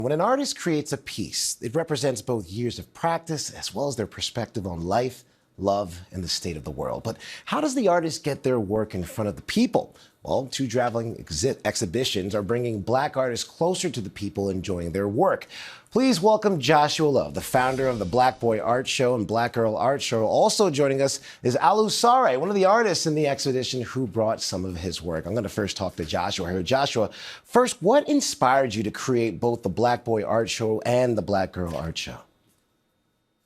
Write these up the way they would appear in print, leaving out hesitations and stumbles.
When an artist creates a piece, it represents both years of practice as well as their perspective on life, love, and the state of the world. But how does the artist get their work in front of the people? Well, two traveling exhibitions are bringing Black artists closer to the people enjoying their work. Please welcome Joshua Love, the founder of the Black Boy Art Show and Black Girl Art Show. Also joining us is Alhousseynou Sarré, one of the artists in the exhibition who brought some of his work. I'm going to first talk to Joshua here. Joshua, first, what inspired you to create both the Black Boy Art Show and the Black Girl Art Show?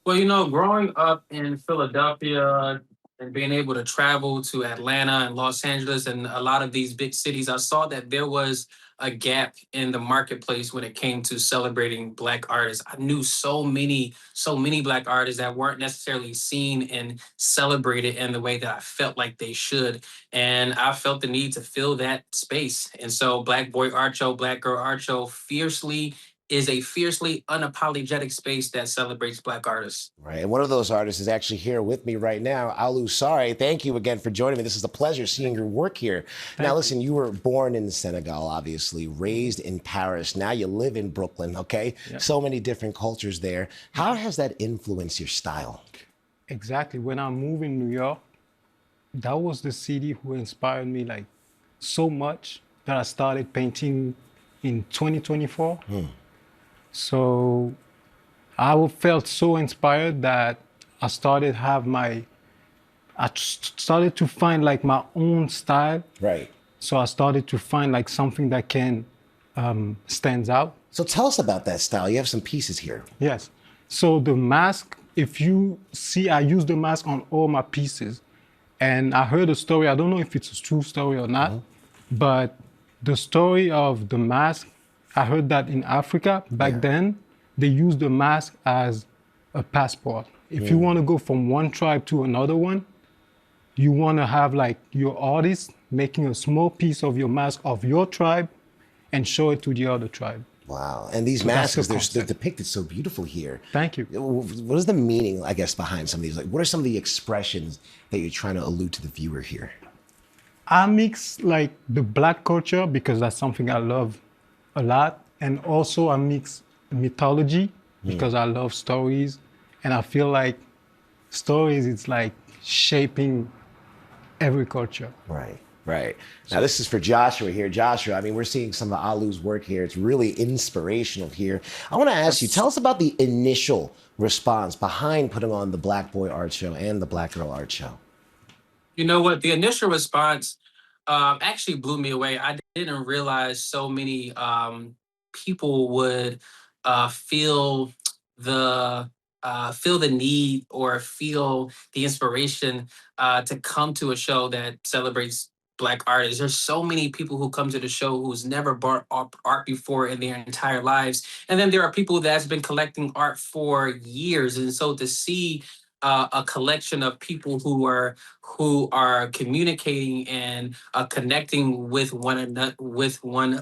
Well, growing up in Philadelphia and being able to travel to Atlanta and Los Angeles and a lot of these big cities, I saw that there was a gap in the marketplace when it came to celebrating Black artists. I knew so many Black artists that weren't necessarily seen and celebrated in the way that I felt like they should. And I felt the need to fill that space. And so Black Boy Art Show, Black Girl Art Show is a fiercely unapologetic space that celebrates Black artists. Right, and one of those artists is actually here with me right now, Alhousseynou Sarré. Thank you again for joining me. This is a pleasure seeing your work here. Now, listen, you were born in Senegal, obviously, raised in Paris. Now you live in Brooklyn, okay? Yep. So many different cultures there. How has that influenced your style? Exactly. When I moved in New York, that was the city who inspired me like so much that I started painting in 2024. So I felt so inspired that I started to find like my own style. Right. So I started to find like something that can stands out. So tell us about that style. You have some pieces here. Yes. So the mask, if you see, I use the mask on all my pieces. And I heard a story, I don't know if it's a true story or not, but the story of the mask, I heard that in Africa, back then, they used the mask as a passport. If you want to go from one tribe to another one, you want to have like your artist making a small piece of your mask of your tribe and show it to the other tribe. Wow. And these masks, they're depicted so beautiful here. Thank you. What is the meaning, I guess, behind some of these? Like, what are some of the expressions that you're trying to allude to the viewer here? I mix like the Black culture because that's something I love a lot. And also I mix mythology because I love stories. And I feel like stories, it's like shaping every culture. Right, right. Now this is for Joshua here. Joshua, I mean, we're seeing some of Alhou's work here. It's really inspirational here. I want to ask you, tell us about the initial response behind putting on the Black Boy Art Show and the Black Girl Art Show. You know what? The initial response actually blew me away. I didn't realize so many people would feel the need or feel the inspiration to come to a show that celebrates Black artists. There's so many people who come to the show who's never bought art before in their entire lives. And then there are people that's been collecting art for years. And so to see a collection of people who are communicating and connecting with one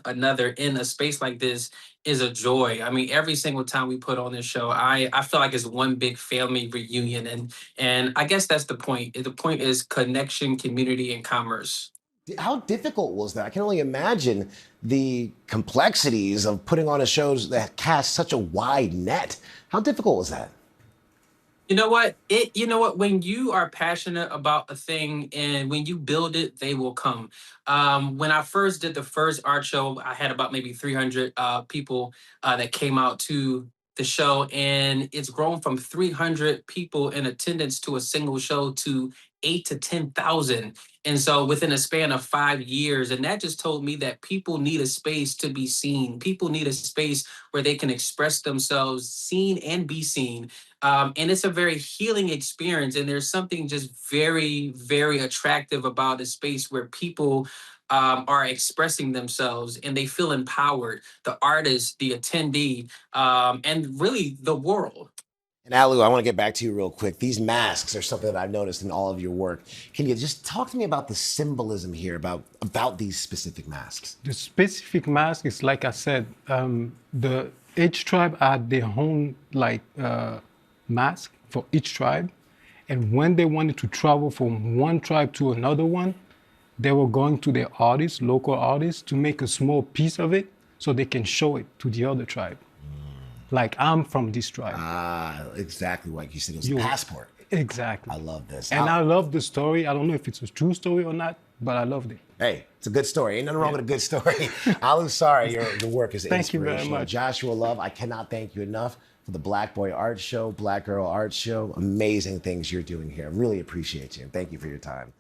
another in a space like this is a joy. I mean, every single time we put on this show, I feel like it's one big family reunion, and I guess that's the point. The point is connection, community, and commerce. How difficult was that? I can only imagine the complexities of putting on a show that casts such a wide net. How difficult was that? You know what? When you are passionate about a thing and when you build it, they will come. When I first did the first art show, I had about maybe 300 people that came out to the show, and it's grown from 300 people in attendance to a single show to 8 to 10,000. And so within a span of 5 years, and that just told me that people need a space to be seen. People need a space where they can express themselves, seen and be seen. And it's a very healing experience. And there's something just very, very attractive about a space where people are expressing themselves and they feel empowered, the artist, the attendee, and really the world. And Alhou, I want to get back to you real quick. These masks are something that I've noticed in all of your work. Can you just talk to me about the symbolism here, about these specific masks? The specific mask is, like I said, each tribe had their own mask for each tribe. And when they wanted to travel from one tribe to another one, they were going to their artists, local artists, to make a small piece of it so they can show it to the other tribe. like I'm from this tribe. Ah, exactly like you said. It was a You- passport. Exactly. I love this. And I love the story. I don't know if it's a true story or not, but I loved it. Hey, it's a good story. Ain't nothing wrong with a good story. Alhousseynou Sarré, your work is Thank you very inspirational. much. Joshua Love, I cannot thank you enough for the Black Boy Art Show, Black Girl Art Show. Amazing things you're doing here. Really appreciate you. And thank you for your time.